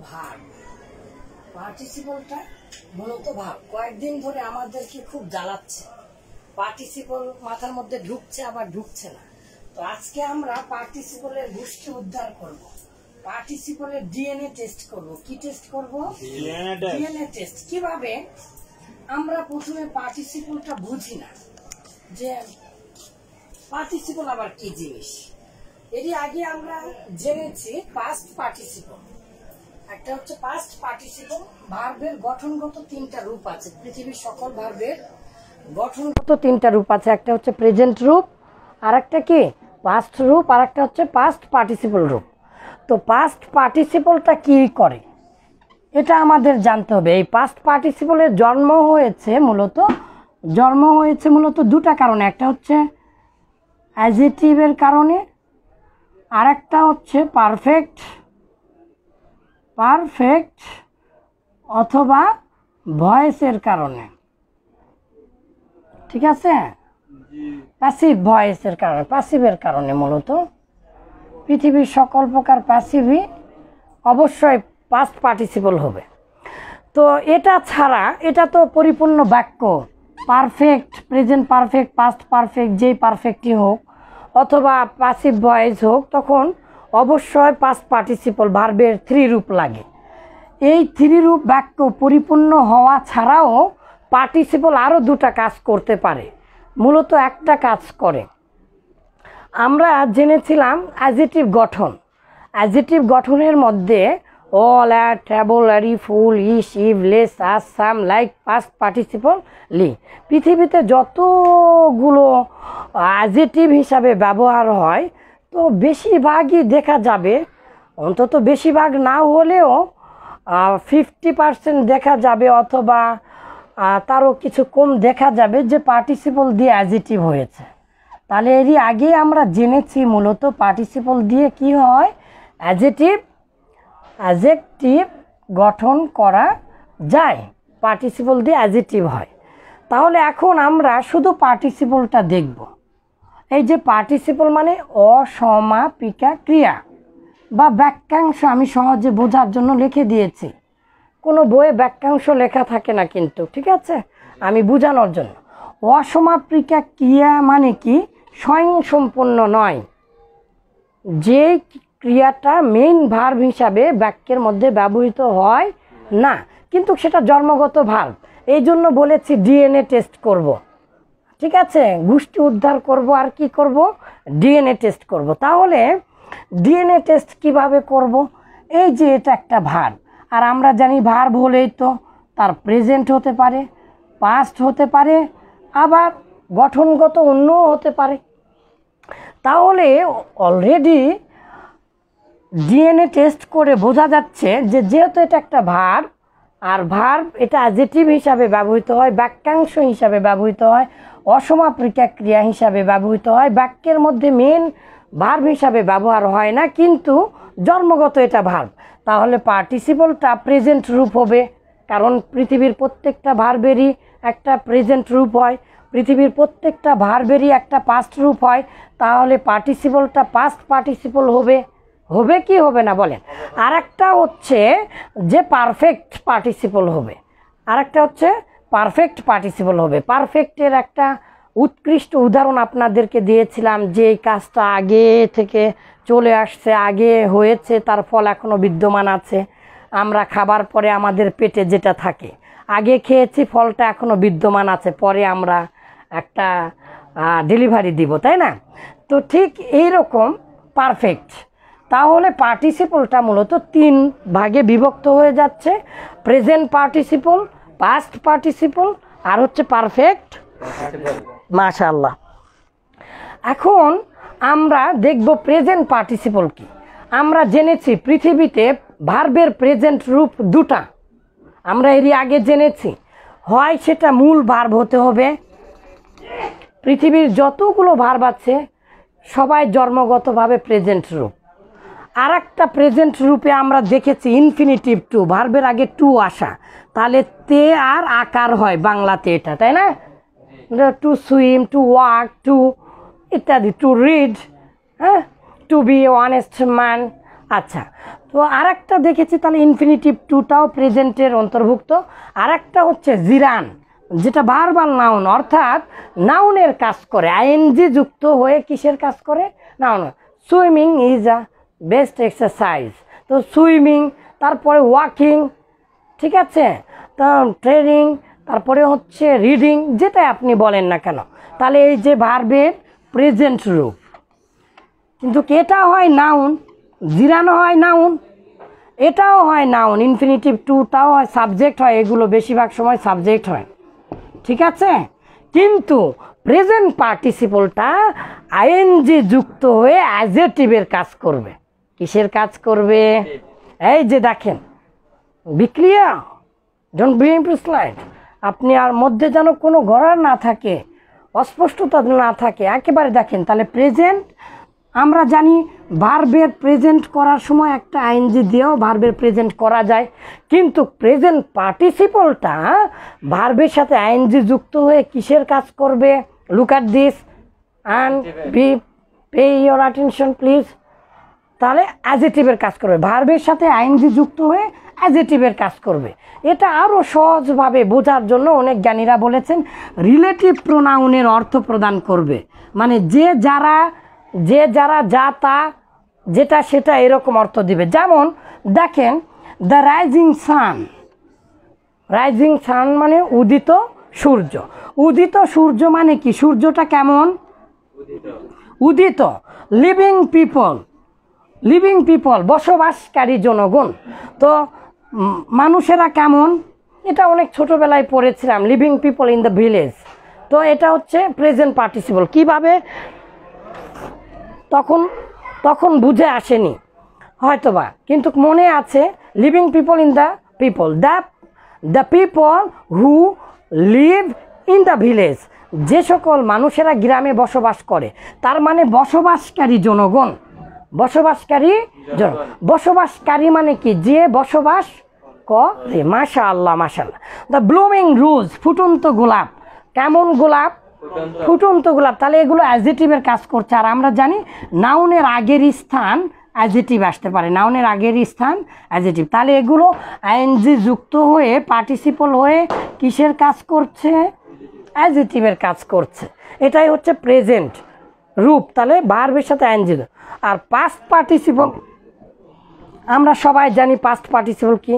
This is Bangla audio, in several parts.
ভাব, পার্টিসিপলটা মূলত ভাব। কয়েকদিন ধরে আমাদেরকে খুব জ্বালাচ্ছে, পার্টিসিপল মাথার মধ্যে ঢুকছে আবার ঢুকছে না। তো আজকে আমরা পার্টিসিপলের গোষ্ঠী উদ্ধার করব, পার্টিসিপলের ডিএনএ টেস্ট করব। কি টেস্ট করব? DNA test. কিভাবে? আমরা প্রথমে পার্টিসিপলটা বুঝি না যে পার্টিসিপল আবার কি জিনিস। এরই আগে আমরা জেনেছি পাস্ট পার্টিসিপল। একটা হচ্ছে পাস্ট পার্টিসিপল। ভার্বের গঠনগত তিনটা রূপ আছে। পৃথিবীর সকল ভার্বের গঠনগত তিনটা রূপ আছে। একটা হচ্ছে প্রেজেন্ট রূপ, আর একটা কি পাস্ট রূপ, আর একটা হচ্ছে পাস্ট পার্টিসিপল রূপ। তো পাস্ট পার্টিসিপলটা কি করে এটা আমাদের জানতে হবে। এই পাস্ট পার্টিসিপলের জন্ম হয়েছে মূলত দুটা কারণে। একটা হচ্ছে অ্যাডজেক্টিভের কারণে, আর একটা হচ্ছে পারফেক্ট অথবা ভয়েসের কারণে। ঠিক আছে? প্যাসিভ ভয়েসের কারণে, প্যাসিভের কারণে। মূলত পৃথিবীর সকল প্রকার প্যাসিভই অবশ্যই পাস্ট পার্টিসিপল হবে। তো এটা ছাড়া এটা তো পরিপূর্ণ বাক্য। Perfect, present perfect, past perfect, যেই পারফেক্টই হোক অথবা প্যাসিভ ভয়েস হোক, তখন অবশ্যই পাস্ট পার্টিসিপল ভার্বের থ্রি রূপ লাগে। এই থ্রি রূপ বাক্য পরিপূর্ণ হওয়া ছাড়াও পার্টিসিপল আরও দুটা কাজ করতে পারে। মূলত একটা কাজ করে। আমরা জেনেছিলাম অ্যাডজেক্টিভ গঠন। অ্যাডজেক্টিভ গঠনের মধ্যে al, ate, able, ary, ful, ish, ive, less, ous, some, like, past participle, ly. পৃথিবীতে যতগুলো অ্যাডজেক্টিভ হিসাবে ব্যবহার হয়, তো বেশিরভাগই দেখা যাবে, অন্তত বেশিরভাগ না হলেও 50% দেখা যাবে, অথবা তারও কিছু কম দেখা যাবে যে পার্টিসিপল দিয়ে অ্যাডজেক্টিভ হয়েছে। তাহলে এরই আগে আমরা জেনেছি মূলত পার্টিসিপল দিয়ে কি হয়, অ্যাডজেক্টিভ গঠন করা যায়, পার্টিসিপল দিয়ে অ্যাডজেক্টিভ হয়। তাহলে এখন আমরা শুধু পার্টিসিপলটা দেখব। এই যে পার্টিসিপল মানে অসমাপিকা ক্রিয়া বা বাক্যাংশ। আমি সহজে বোঝার জন্য লিখে দিয়েছি, কোনো বইয়ে বাক্যাংশ লেখা থাকে না কিন্তু, ঠিক আছে, আমি বোঝানোর জন্য। অসমাপিকা ক্রিয়া মানে কি? স্বয়ংসম্পূর্ণ নয়, যে ক্রিয়াটা মেইন ভার্ব হিসাবে বাক্যের মধ্যে ব্যবহৃত হয় না, কিন্তু সেটা জন্মগত ভার্ব। এই জন্য বলেছি ডিএনএ টেস্ট করব। ঠিক আছে, গোষ্ঠী উদ্ধার করব, আর কি করব? ডিএনএ টেস্ট করব। তাহলে ডিএনএ টেস্ট কিভাবে করব? এই যে এটা একটা ভার্ব, আর আমরা জানি ভার্ব হলেই তো তার প্রেজেন্ট হতে পারে, পাস্ট হতে পারে, আবার গঠনগত অন্যও হতে পারে। তাহলে অলরেডি ডিএনএ টেস্ট করে বোঝা যাচ্ছে যে যেহেতু এটা একটা ভার্ব, আর ভার্ব এটা অ্যাডজেক্টিভ হিসাবে ব্যবহৃত হয়, বাক্যাংশ হিসাবে ব্যবহৃত হয়, অসমাপিকা ক্রিয়া হিসাবে ব্যবহৃত হয়, বাক্যের মধ্যে মেন ভার্ব হিসাবে ব্যবহার হয় না, কিন্তু জন্মগত এটা ভার্ব। তাহলে পার্টিসিপলটা প্রেজেন্ট রূপ হবে, কারণ পৃথিবীর প্রত্যেকটা ভার্বেরই একটা প্রেজেন্ট রূপ হয়, পৃথিবীর প্রত্যেকটা ভার্বেরই একটা পাস্ট রূপ হয়। তাহলে পার্টিসিপলটা পাস্ট পার্টিসিপল হবে। হবে কি হবে না বলেন? আর একটা হচ্ছে যে পারফেক্ট পার্টিসিপল হবে, আর একটা হচ্ছে পারফেক্ট পার্টিসিপল হবে। পারফেক্টের একটা উৎকৃষ্ট উদাহরণ আপনাদেরকে দিয়েছিলাম, যে এই কাজটা আগে থেকে চলে আসছে, আগে হয়েছে, তার ফল এখনও বিদ্যমান আছে। আমরা খাবার পরে আমাদের পেটে যেটা থাকে, আগে খেয়েছি, ফলটা এখনও বিদ্যমান আছে, পরে আমরা একটা ডেলিভারি দিব, তাই না? তো ঠিক এইরকম পারফেক্ট। তাহলে পার্টিসিপলটা মূলত তিন ভাগে বিভক্ত হয়ে যাচ্ছে: প্রেজেন্ট পার্টিসিপল, পাস্ট পার্টিসিপল, আর হচ্ছে পারফেক্ট। মাশাআল্লাহ। এখন আমরা দেখব প্রেজেন্ট পার্টিসিপল কি। আমরা জেনেছি পৃথিবীতে ভার্বের প্রেজেন্ট রূপ দুটা, আমরা এরই আগে জেনেছি। হয় সেটা মূল ভার্ব হতে হবে, পৃথিবীর যতগুলো ভার্ব আছে সবাই জন্মগতভাবে প্রেজেন্ট রূপ। আর একটা প্রেজেন্ট রূপে আমরা দেখেছি ইনফিনিটিভ টু, ভার্বের আগে টু আসা, তাহলে তে আর আকার হয় বাংলাতে এটা, তাই না? To swim, to walk, to ইত্যাদি, টু রিড, হ্যাঁ, টু বি অনেস্ট ম্যান, আচ্ছা, তো আরেকটা দেখেছি তাহলে ইনফিনিটিভ টুটাও প্রেজেন্টের অন্তর্ভুক্ত। আরেকটা হচ্ছে জিরান, যেটা ভার্বাল নাউন, অর্থাৎ নাউনের কাজ করে, আইএনজি যুক্ত হয়ে কিসের কাজ করে? Noun. Swimming is a best exercise, তো সুইমিং, তারপরে ওয়াকিং, ঠিক আছে, তা ট্রেনিং, তারপরে হচ্ছে রিডিং, যেটা আপনি বলেন না কেন, তাহলে এই যে ভার্বের প্রেজেন্ট রূপ। কিন্তু এটা হয় নাউন, জিরানো হয় নাউন, এটাও হয় নাউন, ইনফিনিটিভ টুটাও হয় সাবজেক্ট হয়, এগুলো বেশিরভাগ সময় সাবজেক্ট হয়, ঠিক আছে। কিন্তু প্রেজেন্ট পার্টিসিপলটা আইএনজি যুক্ত হয়ে অ্যাডজেক্টিভের কাজ করবে। কিসের কাজ করবে? এই যে দেখেন, be clear, don't be impressed. আপনি আর মধ্যে যেন কোনো গড়ার না থাকে, অস্পষ্টতা না থাকে, একেবারে দেখেন। তাহলে প্রেজেন্ট, আমরা জানি ভার্বের প্রেজেন্ট করার সময় একটা আইএনজি দিয়েও ভার্বের প্রেজেন্ট করা যায়, কিন্তু প্রেজেন্ট পার্টিসিপলটা ভার্বের সাথে আইএনজি যুক্ত হয়ে কিসের কাজ করবে? Look at this and be pay your attention please. তাহলে অ্যাডজেক্টিভের কাজ করবে, ভার্বের সাথে আইএনজি যুক্ত হয়ে অ্যাডজেক্টিভের কাজ করবে। এটা আরও সহজভাবে বোঝার জন্য অনেক জ্ঞানীরা বলেছেন রিলেটিভ প্রোনাউনের অর্থ প্রদান করবে, মানে যে যারা যা তা, যেটা সেটা, এরকম অর্থ দিবে। যেমন দেখেন, the rising sun, rising sun মানে উদিত সূর্য। উদিত সূর্য মানে কি? সূর্যটা কেমন? উদিত। লিভিং পিপল, লিভিং পিপল বসবাসকারী জনগণ। তো মানুষেরা কেমন? এটা অনেক ছোটোবেলায় পড়েছিলাম, living people in the village. তো এটা হচ্ছে প্রেজেন্ট পার্টিসিপল। কিভাবে? তখন বুঝে আসেনি হয়তোবা, কিন্তু মনে আছে, living people in the people, the people who live in the village, যে সকল মানুষেরা গ্রামে বসবাস করে, তার মানে বসবাসকারী জনগণ। বসবাসকারী বসবাসকারী মানে কি? যে বসবাস করে। মাশাআল্লাহ, মাশাআল্লাহ। দ্য ব্লুমিং রোজ, ফুটন্ত গোলাপ। কেমন গোলাপ? ফুটন্ত গোলাপ। তাহলে এগুলো অ্যাডজেক্টিভের কাজ করছে। আর আমরা জানি নাউনের আগের স্থান অ্যাডজেক্টিভ আসতে পারে, নাউনের আগের স্থান অ্যাডজেক্টিভ। তাহলে এগুলো আইএনজি যুক্ত হয়ে পার্টিসিপল হয়ে কিসের কাজ করছে? অ্যাডজেক্টিভের কাজ করছে। এটাই হচ্ছে প্রেজেন্ট রূপ। তাহলে ভার্বের সাথে আইএনজি। আর পাস্ট পার্টিসিপল, আমরা সবাই জানি পাস্ট পার্টিসিপল কি,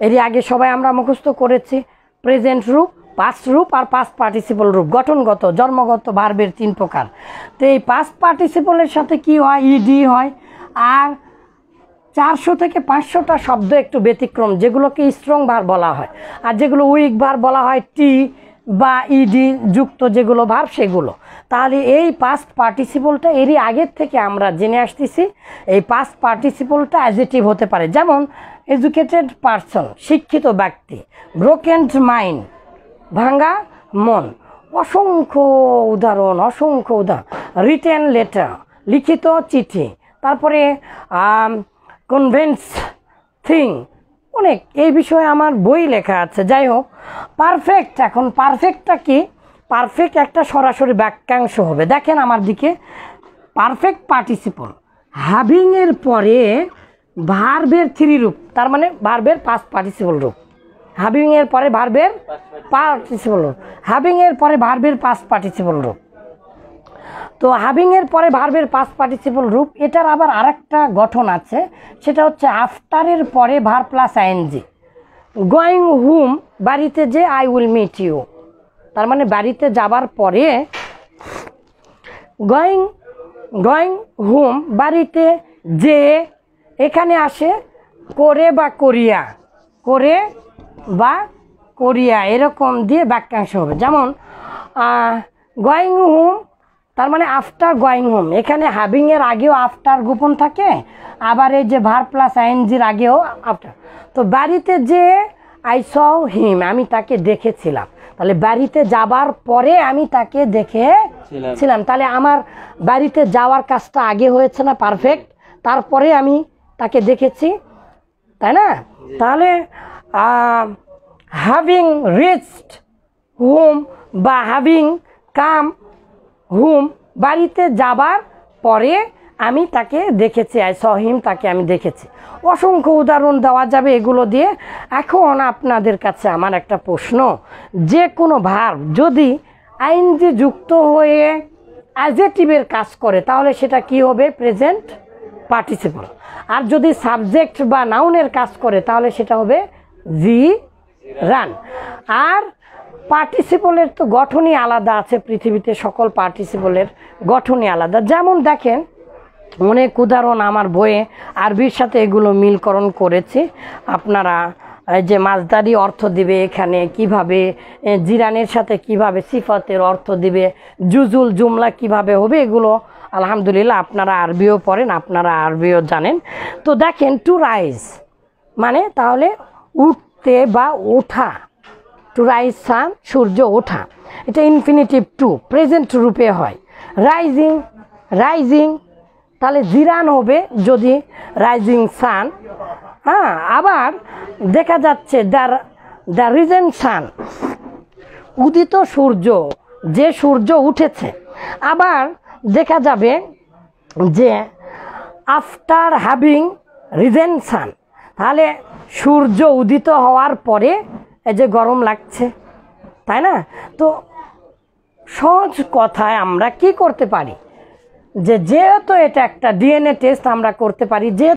এরই আগে সবাই আমরা মুখস্থ করেছি। প্রেজেন্ট রূপ, পাস্ট রূপ আর পাস্ট পার্টিসিপল রূপ, গঠনগত জন্মগত ভার্বের 3 প্রকার। তো এই পাস্ট পার্টিসিপলের সাথে কি হয়? ইডি হয়। আর 400 থেকে 500টা শব্দ একটু ব্যতিক্রম, যেগুলোকে স্ট্রং ভার্ব বলা হয়, আর যেগুলো উইক ভার্ব বলা হয় টি বা ইডি যুক্ত যেগুলো ভার্ব, সেগুলো। তাহলে এই পাস্ট পার্টিসিপলটা এরই আগের থেকে আমরা জেনে আসতেছি, এই পাস্ট পার্টিসিপলটা অ্যাডজেক্টিভ হতে পারে। যেমন এডুকেটেড পারসন, শিক্ষিত ব্যক্তি। ব্রোকেন মাইন্ড, ভাঙ্গা মন। অসংখ্য উদাহরণ, অসংখ্য উদাহরণ। রিটেন লেটার, লিখিত চিঠি। তারপরে কনভেন্স থিং, অনেক এই বিষয়ে আমার বই লেখা আছে। যাই হোক, পারফেক্ট। এখন পারফেক্টটা কি? পারফেক্ট একটা সরাসরি বাক্যাংশ হবে। দেখেন আমার দিকে, পারফেক্ট পার্টিসিপল হ্যাভিংয়ের পরে ভার্বের 3 রূপ, তার মানে ভার্বের পাস্ট পার্টিসিপল রূপ। হ্যাভিংয়ের পরে ভার্বের পার্টিসিপল রূপ, হ্যাভিংয়ের পরে ভার্বের পাস্ট পার্টিসিপল রূপ। তো হ্যাভিংয়ের পরে ভার্বের পাস্ট পার্টিসিপল রূপ, এটার আবার আরেকটা গঠন আছে, সেটা হচ্ছে আফটারের পরে ভার্ব প্লাস আইএনজি। গোয়িং হুম, বাড়িতে যে, আই উইল মিট ইউ, তার মানে বাড়িতে যাবার পরে গোয়িং হুম, বাড়িতে যে, এখানে আসে করে বা করিয়া, করে বা করিয়া, এরকম দিয়ে বাক্যাংশ হবে। যেমন গোয়িং হুম, তার মানে আফটার গোয়িং হোম। এখানে হ্যাভিংয়ের আগেও আফটার গোপন থাকে, আবার এই যে ভার্ব প্লাস আইএনজির আগেও আফটার। তো বাড়িতে যে, আই স হিম, আমি তাকে দেখেছিলাম। তাহলে বাড়িতে যাবার পরে আমি তাকে দেখেছিলাম। তাহলে আমার বাড়িতে যাওয়ার কাজটা আগে হয়েছে না? পারফেক্ট। তারপরে আমি তাকে দেখেছি, তাই না? তাহলে হ্যাভিং রিচড হোম বা হ্যাভিং কাম হুম, বাড়িতে যাবার পরে আমি তাকে দেখেছি, আই স হিম, তাকে আমি দেখেছি। অসংখ্য উদাহরণ দেওয়া যাবে এগুলো দিয়ে। এখন আপনাদের কাছে আমার একটা প্রশ্ন, যে কোনো ভার্ব যদি আইনজি যুক্ত হয়ে অ্যাডজেক্টিভের কাজ করে তাহলে সেটা কি হবে? Present participle. আর যদি সাবজেক্ট বা নাউনের কাজ করে তাহলে সেটা হবে জি রান। আর পার্টিসিপলের তো গঠনই আলাদা আছে, পৃথিবীতে সকল পার্টিসিপলের গঠনই আলাদা। যেমন দেখেন, অনেক উদাহরণ আমার বইয়ে আরবির সাথে এগুলো মিলকরণ করেছি। আপনারা যে মাছদারি অর্থ দিবে এখানে কিভাবে, জিরানের সাথে কিভাবে সিফাতের অর্থ দিবে, জুজুল জুমলা কিভাবে হবে, এগুলো আলহামদুলিল্লাহ আপনারা আরবিও পড়েন, আপনারা আরবিও জানেন। তো দেখেন, টু রাইজ মানে তাহলে উঠতে বা ওঠা, টু রাইজ সান, সূর্য ওঠা, এটা ইনফিনিটিভ টু, প্রেজেন্ট রূপে হয়। রাইজিং, রাইজিং তাহলে জিরান হবে যদি রাইজিং সান। হ্যাঁ, আবার দেখা যাচ্ছে দ্য রিজেন সান, উদিত সূর্য, যে সূর্য উঠেছে। আবার দেখা যাবে যে আফটার হ্যাভিং রিজেন সান, তাহলে সূর্য উদিত হওয়ার পরে এই যে গরম লাগছে, তাই না? তো সহজ কথায় আমরা কি করতে পারি, যে যেহেতু এটা একটা ডিএনএ টেস্ট আমরা করতে পারি, যে